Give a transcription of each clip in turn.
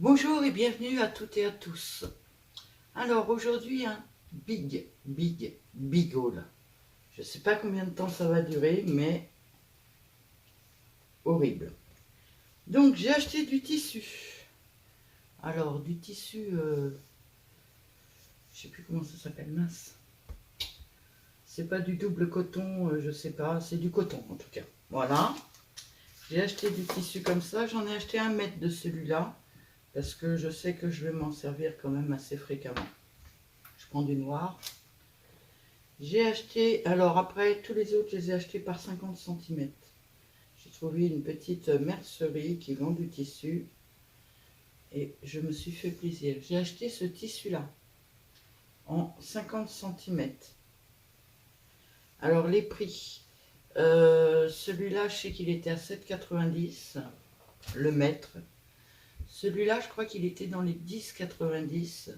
Bonjour et bienvenue à toutes et à tous. Alors aujourd'hui un big haul. Je ne sais pas combien de temps ça va durer, mais horrible. Donc j'ai acheté du tissu. Alors du tissu, je sais plus comment ça s'appelle, mince. C'est pas du double coton, je sais pas, c'est du coton en tout cas. Voilà. J'ai acheté du tissu comme ça, j'en ai acheté 1 mètre de celui-là, parce que je sais que je vais m'en servir quand même assez fréquemment. Je prends du noir. J'ai acheté, alors après tous les autres, je les ai achetés par 50 centimètres. J'ai trouvé une petite mercerie qui vend du tissu et je me suis fait plaisir. J'ai acheté ce tissu-là en 50 centimètres. Alors les prix, celui-là, je sais qu'il était à 7,90 le mètre. Celui-là, je crois qu'il était dans les 10,90,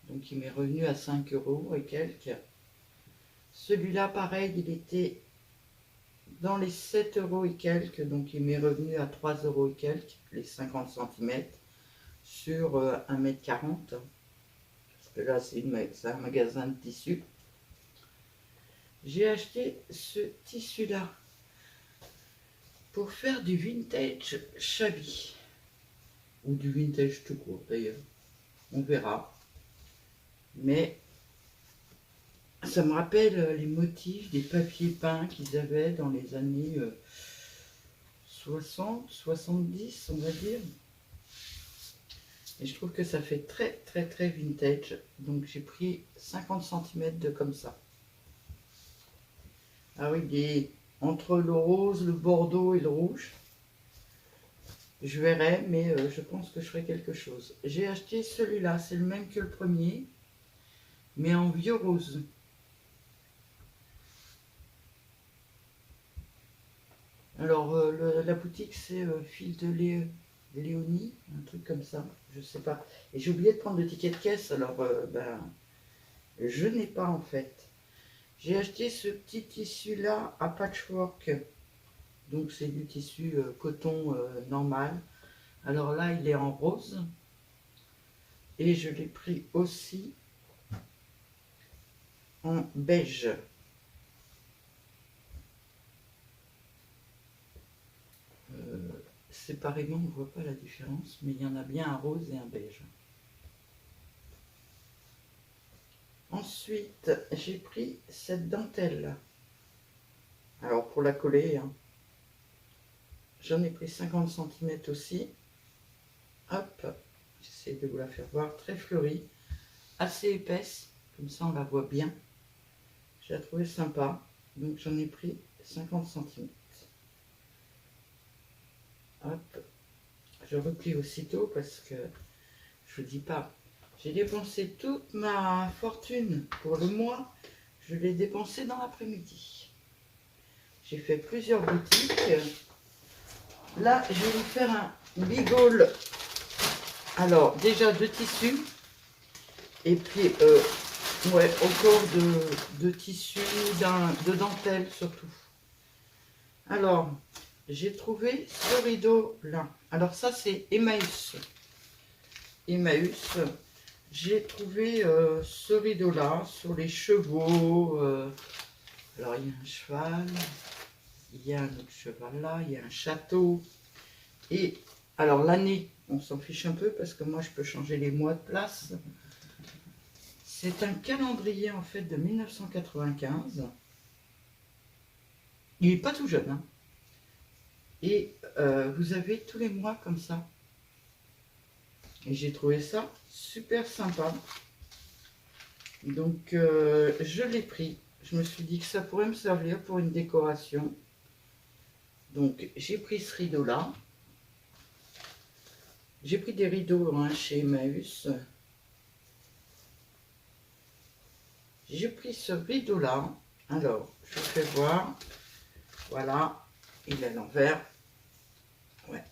donc il m'est revenu à 5 € et quelques. Celui-là, pareil, il était dans les 7 € et quelques, donc il m'est revenu à 3 € et quelques, les 50 centimètres sur 1,40 m. Parce que là, c'est un magasin de tissu. J'ai acheté ce tissu-là pour faire du vintage shabby. Ou du vintage tout court d'ailleurs. On verra. Mais ça me rappelle les motifs des papiers peints qu'ils avaient dans les années 60, 70, on va dire. Et je trouve que ça fait très vintage. Donc j'ai pris 50 centimètres de comme ça. Ah oui, entre le rose, le bordeaux et le rouge. Je verrai, mais je pense que je ferai quelque chose. J'ai acheté celui-là, c'est le même que le premier, mais en vieux rose. Alors la boutique c'est Fil de Léonie, un truc comme ça, je sais pas. Et j'ai oublié de prendre le ticket de caisse, alors je n'ai pas en fait. J'ai acheté ce petit tissu là à patchwork, donc c'est du tissu coton normal. Alors là il est en rose et je l'ai pris aussi en beige. Séparément on ne voit pas la différence, mais il y en a bien un rose et un beige. Ensuite j'ai pris cette dentelle. Alors pour la coller, hein, j'en ai pris 50 centimètres aussi. Hop, j'essaie de vous la faire voir, très fleurie, assez épaisse, comme ça on la voit bien. Je la trouvais sympa, donc j'en ai pris 50 centimètres. Hop, je replie aussitôt parce que je vous dis pas, j'ai dépensé toute ma fortune pour le mois, je l'ai dépensé dans l'après-midi. J'ai fait plusieurs boutiques. Là, je vais vous faire un big haul. Alors, déjà de tissus. Et puis, ouais, encore de tissu, de dentelle surtout. Alors, j'ai trouvé ce rideau-là. Alors ça, c'est Emmaüs. Emmaüs. J'ai trouvé ce rideau-là sur les chevaux. Alors, il y a un cheval. Il y a un autre cheval là. Il y a un château. Et, alors, l'année, on s'en fiche un peu parce que moi, je peux changer les mois de place. C'est un calendrier en fait de 1995. Il n'est pas tout jeune. Hein. Et vous avez tous les mois comme ça. Et j'ai trouvé ça super sympa. Donc je l'ai pris. Je me suis dit que ça pourrait me servir pour une décoration. Donc j'ai pris ce rideau là. J'ai pris des rideaux hein, chez Emmaüs. J'ai pris ce rideau là. Alors je vous fais voir. Voilà. Il est à l'envers. Ouais.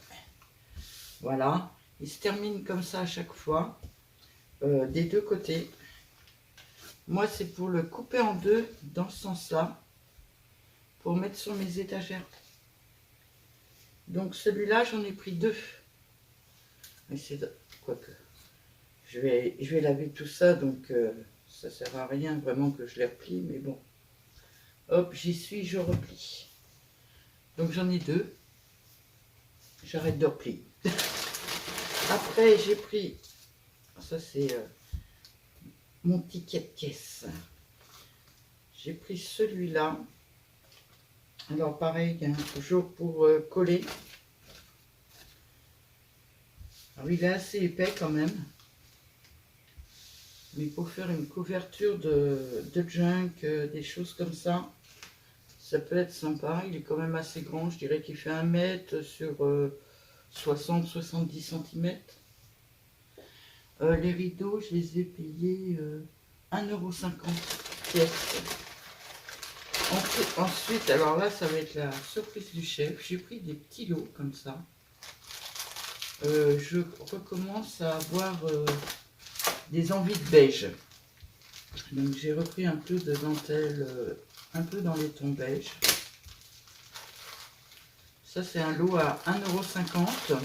Voilà. Il se termine comme ça à chaque fois. Des deux côtés. Moi, c'est pour le couper en deux dans ce sens-là, pour mettre sur mes étagères. Donc celui-là, j'en ai pris deux. quoique. Je vais laver tout ça, donc ça sert à rien vraiment que je les replie, mais bon. Hop, j'y suis, je replie. Donc j'en ai deux. J'arrête de replier. Après, j'ai pris, ça c'est mon ticket de caisse. J'ai pris celui-là. Alors pareil, hein, toujours pour coller. Alors il est assez épais quand même. Mais pour faire une couverture de junk, des choses comme ça, ça peut être sympa. Il est quand même assez grand. Je dirais qu'il fait 1 mètre sur 60-70 cm. Les rideaux, je les ai payés 1,50 € pièce. Ensuite, alors là, ça va être la surprise du chef. J'ai pris des petits lots comme ça. Je recommence à avoir des envies de beige. Donc j'ai repris un peu de dentelle, un peu dans les tons beige. Ça c'est un lot à 1,50 €.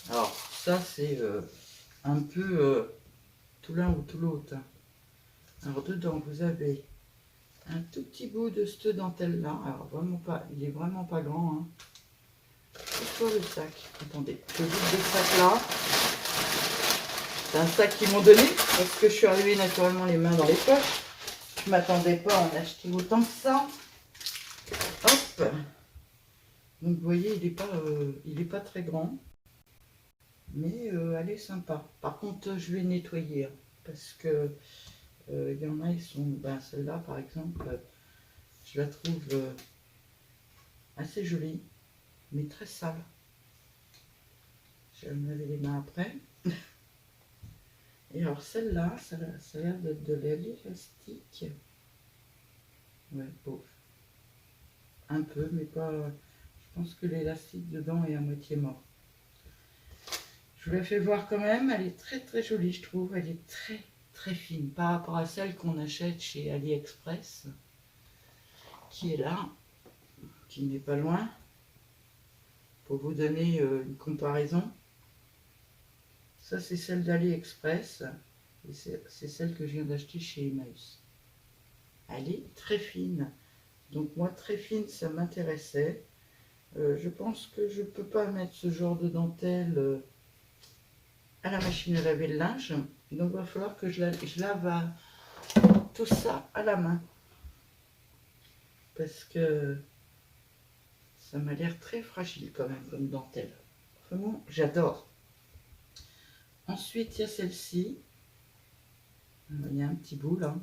Alors ça c'est un peu tout l'un ou tout l'autre. Alors dedans vous avez un tout petit bout de cette dentelle là. Alors vraiment pas, il est vraiment pas grand. Hein. C'est quoi le sac? Attendez, je vide le sac là. C'est un sac qu'ils m'ont donné parce que je suis arrivée naturellement les mains dans les poches. Je m'attendais pas à en acheter autant que ça. Hop. Donc vous voyez, il est pas très grand. Mais elle est sympa. Par contre, je vais nettoyer. Hein, parce que il y en a, ils sont... Ben, celle-là, par exemple, je la trouve assez jolie. Mais très sale. Je vais me laver les mains après. Et alors celle-là, ça a l'air d'être de l'élastique. Ouais, pauvre. Un peu, mais pas... Je pense que l'élastique dedans est à moitié mort. Je vous la fais voir quand même. Elle est très très jolie, je trouve. Elle est très très fine par rapport à celle qu'on achète chez AliExpress. Qui est là. Qui n'est pas loin. Pour vous donner une comparaison. Ça, c'est celle d'AliExpress. Et c'est celle que je viens d'acheter chez Emmaüs. Elle est très fine. Donc moi, très fine, ça m'intéressait. Je pense que je ne peux pas mettre ce genre de dentelle à la machine à laver le linge. Donc il va falloir que je lave tout ça à la main. Parce que ça m'a l'air très fragile quand même comme dentelle. Vraiment, j'adore. Ensuite, il y a celle-ci. Il y a un petit bout là.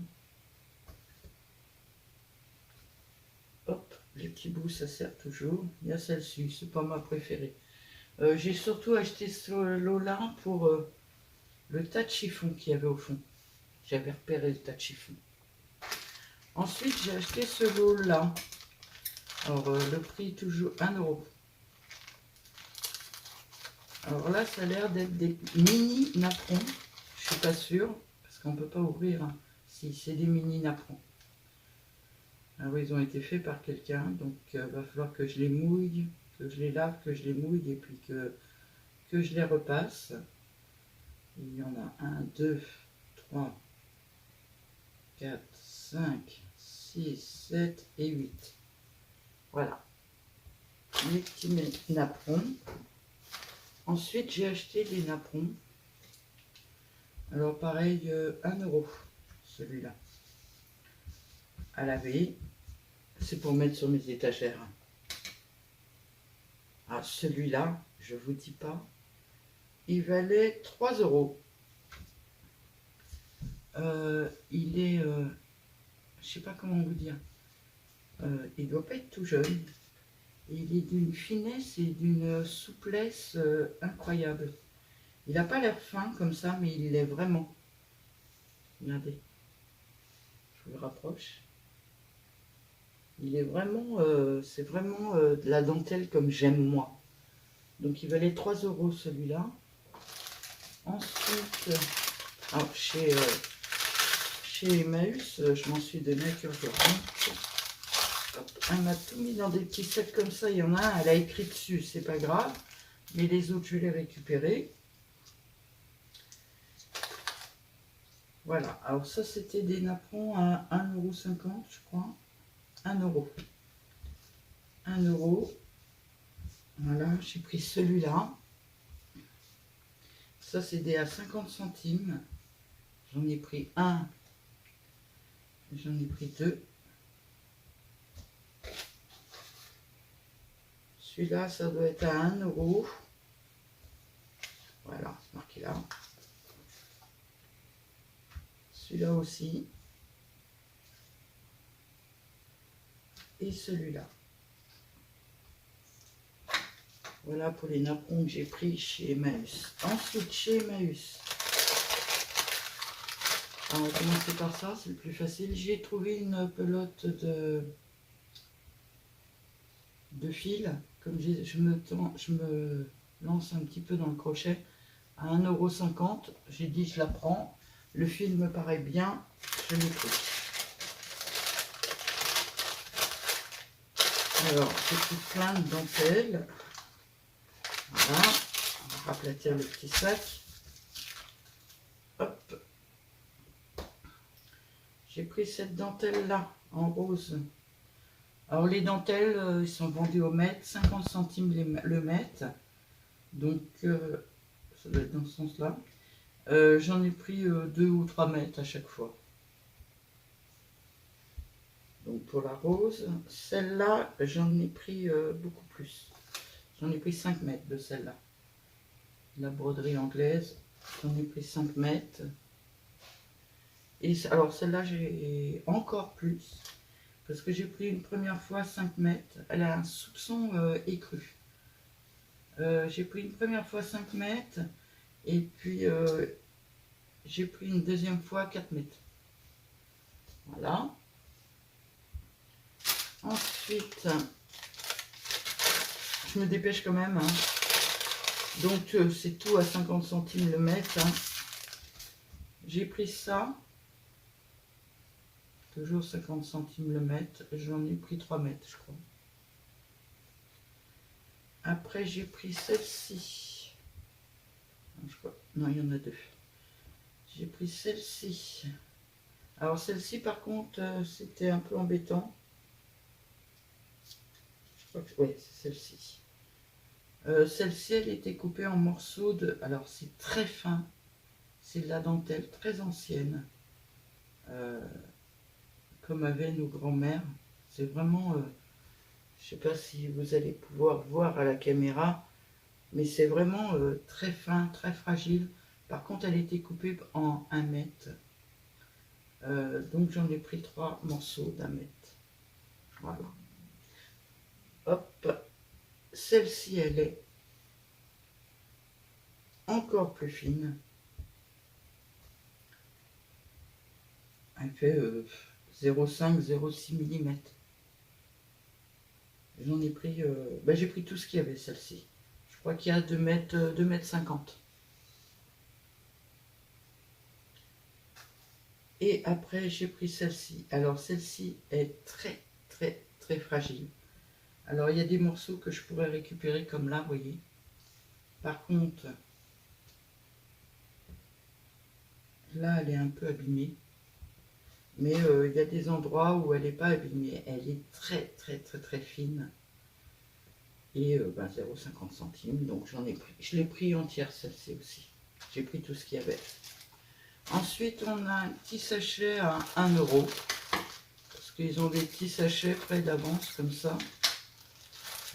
Hop, les petits bouts, ça sert toujours. Il y a celle-ci, c'est pas ma préférée. J'ai surtout acheté ce lot-là pour le tas de chiffon qu'il y avait au fond. J'avais repéré le tas de chiffon. Ensuite, j'ai acheté ce lot-là. Alors, le prix toujours 1 €. Alors là, ça a l'air d'être des mini napperons. Je suis pas sûre, parce qu'on peut pas ouvrir hein, si c'est des mini napperons. Alors, ils ont été faits par quelqu'un, donc va falloir que je les mouille, que je les lave, que je les mouille et puis que je les repasse. Il y en a 1, 2, 3, 4, 5, 6, 7 et 8. Voilà. Les petits napperons. Ensuite, j'ai acheté des napperons. Alors pareil, 1 € celui-là. À laver. C'est pour mettre sur mes étagères. Ah, celui-là, je vous dis pas, il valait 3 €. Il est, je sais pas comment vous dire, il doit pas être tout jeune. Il est d'une finesse et d'une souplesse incroyable. Il n'a pas l'air fin comme ça, mais il l'est vraiment. Regardez, je vous le rapproche. Il est vraiment, c'est vraiment de la dentelle comme j'aime moi. Donc il valait 3 € celui-là. Ensuite, alors, chez Emmaüs, je m'en suis donné à cœur joie. Hop, elle m'a tout mis dans des petits sacs comme ça. Il y en a un, elle a écrit dessus, c'est pas grave. Mais les autres, je vais les récupérer. Voilà, alors ça, c'était des napperons à 1,50 €, je crois. 1 euro. 1 euro. Voilà, j'ai pris celui-là. Ça, c'est des à 50 centimes. J'en ai pris un. J'en ai pris deux. Celui-là, ça doit être à 1 euro. Voilà, c'est marqué là. Celui-là aussi. Et celui-là. Voilà pour les napperons que j'ai pris chez Emmaüs. Ensuite, chez Emmaüs. Alors, on va commencer par ça, c'est le plus facile. J'ai trouvé une pelote de fil. Comme je me lance un petit peu dans le crochet à 1,50 €. J'ai dit je la prends. Le fil me paraît bien. Je l'ai pris. Alors, j'ai pris plein de dentelles. Voilà. On va aplatir le petit sac. Hop. J'ai pris cette dentelle-là, en rose. Alors, les dentelles, ils sont vendus au mètre, 50 centimes le mètre. Donc, ça doit être dans ce sens-là. J'en ai pris 2 ou 3 mètres à chaque fois. Donc, pour la rose, celle-là, j'en ai pris beaucoup plus. J'en ai pris 5 mètres de celle-là. La broderie anglaise, j'en ai pris 5 mètres. Et alors celle-là, j'ai encore plus. Parce que j'ai pris une première fois 5 mètres. Elle a un soupçon écru. J'ai pris une première fois 5 mètres. Et puis j'ai pris une deuxième fois 4 mètres. Voilà. Ensuite, je me dépêche quand même. Hein. Donc c'est tout à 50 centimes le mètre. Hein. J'ai pris ça. Toujours 50 centimes le mètre. J'en ai pris 3 mètres, je crois. Après, j'ai pris celle-ci. Non, il y en a deux. J'ai pris celle-ci. Alors, celle-ci, par contre, c'était un peu embêtant. Je crois que... Oui, c'est celle-ci. Celle-ci, elle était coupée en morceaux de... Alors, c'est très fin. C'est de la dentelle très ancienne. Comme avaient nos grands-mères. C'est vraiment... je ne sais pas si vous allez pouvoir voir à la caméra, mais c'est vraiment très fin, très fragile. Par contre, elle était coupée en 1 mètre. Donc, j'en ai pris 3 morceaux d'1 mètre. Voilà. Hop. Celle-ci, elle est encore plus fine. Elle fait 0,5-0,6 mm. J'en ai pris... j'ai pris tout ce qu'il y avait, celle-ci. Je crois qu'il y a 2 mètres 50. Et après, j'ai pris celle-ci. Alors, celle-ci est très, très, très fragile. Alors, il y a des morceaux que je pourrais récupérer comme là, vous voyez. Par contre, là, elle est un peu abîmée. Mais il y a des endroits où elle n'est pas abîmée. Elle est très, très, très, très fine. Et 0,50 centimes. Donc, j'en ai pris. Je l'ai pris entière, celle-ci aussi. J'ai pris tout ce qu'il y avait. Ensuite, on a un petit sachet à 1 euro. Parce qu'ils ont des petits sachets près d'avance, comme ça.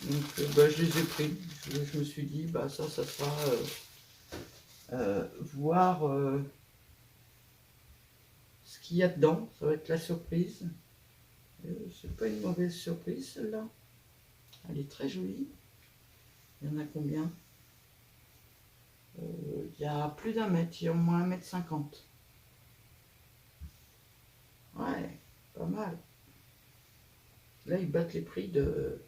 Donc, je les ai pris. Je me suis dit, ça sera voir ce qu'il y a dedans. Ça va être la surprise. C'est pas une mauvaise surprise, celle-là. Elle est très jolie. Il y en a combien? Il y a plus d'1 mètre. Il y a au moins 1,50 m. Ouais, pas mal. Là, ils battent les prix de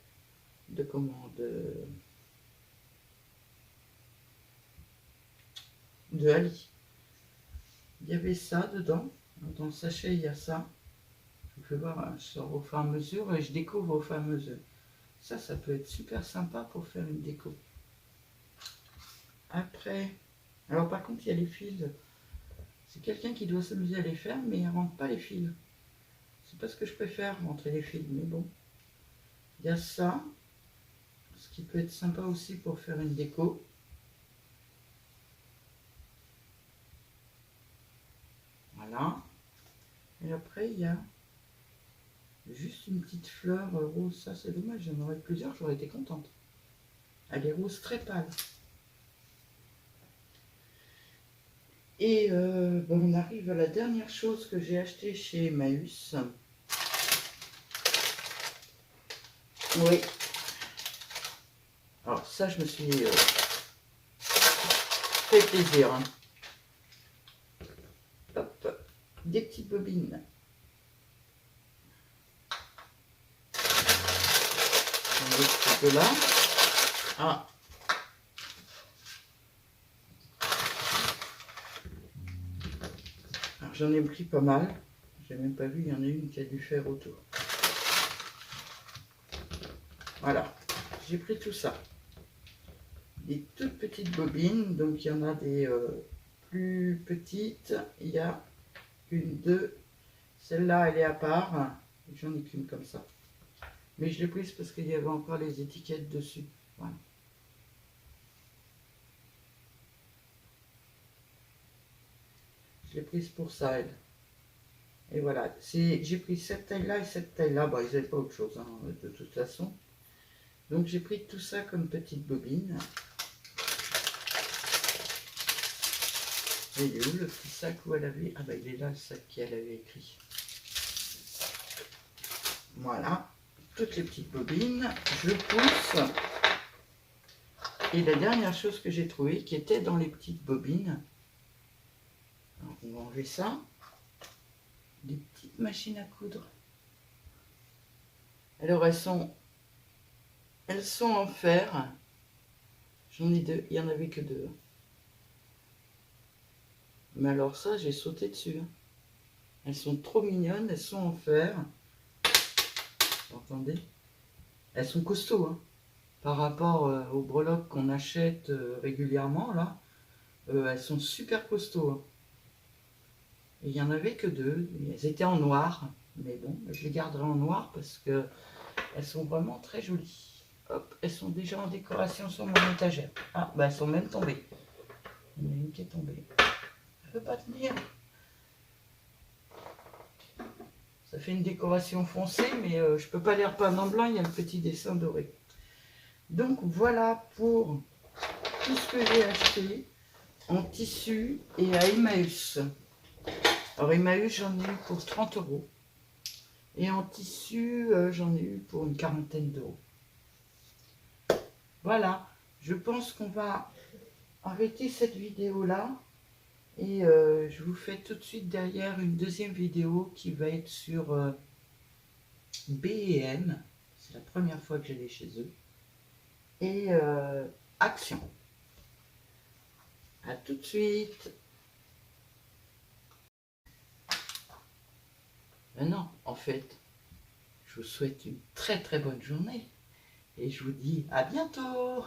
Ali. Il y avait ça dedans. Dans le sachet, il y a ça. vous fais voir, hein, je sors au fur et à mesure et je découvre au fur et à mesure. Ça peut être super sympa pour faire une déco. Après, alors par contre, il y a les fils. C'est quelqu'un qui doit s'amuser à les faire, mais il ne rentre pas les fils. C'est pas ce que je préfère, rentrer les fils, mais bon. Il y a ça, ce qui peut être sympa aussi pour faire une déco. Voilà. Et après, il y a juste une petite fleur rose. Ça, c'est dommage, j'en aurais plusieurs, j'aurais été contente. Elle est rose très pâle. Et bon, on arrive à la dernière chose que j'ai acheté chez Emmaüs. Oui. Alors ça, je me suis fait plaisir. Hein. Hop, des petites bobines. On met ce peu là. Ah. Alors j'en ai pris pas mal. J'ai même pas vu, il y en a une qui a dû faire autour. Voilà, j'ai pris tout ça. Des toutes petites bobines, donc il y en a des plus petites. Il y a une, deux. Celle-là, elle est à part. J'en ai qu'une comme ça. Mais je l'ai prise parce qu'il y avait encore les étiquettes dessus. Voilà. Je l'ai prise pour ça, elle. Et voilà. J'ai pris cette taille-là et cette taille-là. Bon, ils n'avaient pas autre chose, hein, de toute façon. Donc j'ai pris tout ça comme petite bobine. Et il est où le petit sac où elle avait... Ah bah il est là le sac qu'elle avait écrit. Voilà. Toutes les petites bobines. Je pousse. Et la dernière chose que j'ai trouvée qui était dans les petites bobines. Alors on va enlever ça. Des petites machines à coudre. Alors elles sont en fer. J'en ai deux. Il n'y en avait que deux. Mais alors ça, j'ai sauté dessus. Elles sont trop mignonnes. Elles sont en fer. Vous entendez? Elles sont costauds. Hein. Par rapport aux breloques qu'on achète régulièrement, là, elles sont super costauds. Hein. Et il n'y en avait que deux. Elles étaient en noir. Mais bon, je les garderai en noir parce que elles sont vraiment très jolies. Hop, elles sont déjà en décoration sur mon étagère. Ah, bah elles sont même tombées. Il y en a une qui est tombée. Elle ne peut pas tenir. Ça fait une décoration foncée, mais je ne peux pas les repeindre en blanc, il y a le petit dessin doré. Donc voilà pour tout ce que j'ai acheté en tissu et à Emmaüs. Alors Emmaüs, j'en ai eu pour 30 €. Et en tissu, j'en ai eu pour une quarantaine d'euros. Voilà, je pense qu'on va arrêter cette vidéo-là. Et je vous fais tout de suite derrière une deuxième vidéo qui va être sur B&M. C'est la première fois que j'allais chez eux. Et Action. À tout de suite. Non, en fait, je vous souhaite une très très bonne journée. Et je vous dis à bientôt.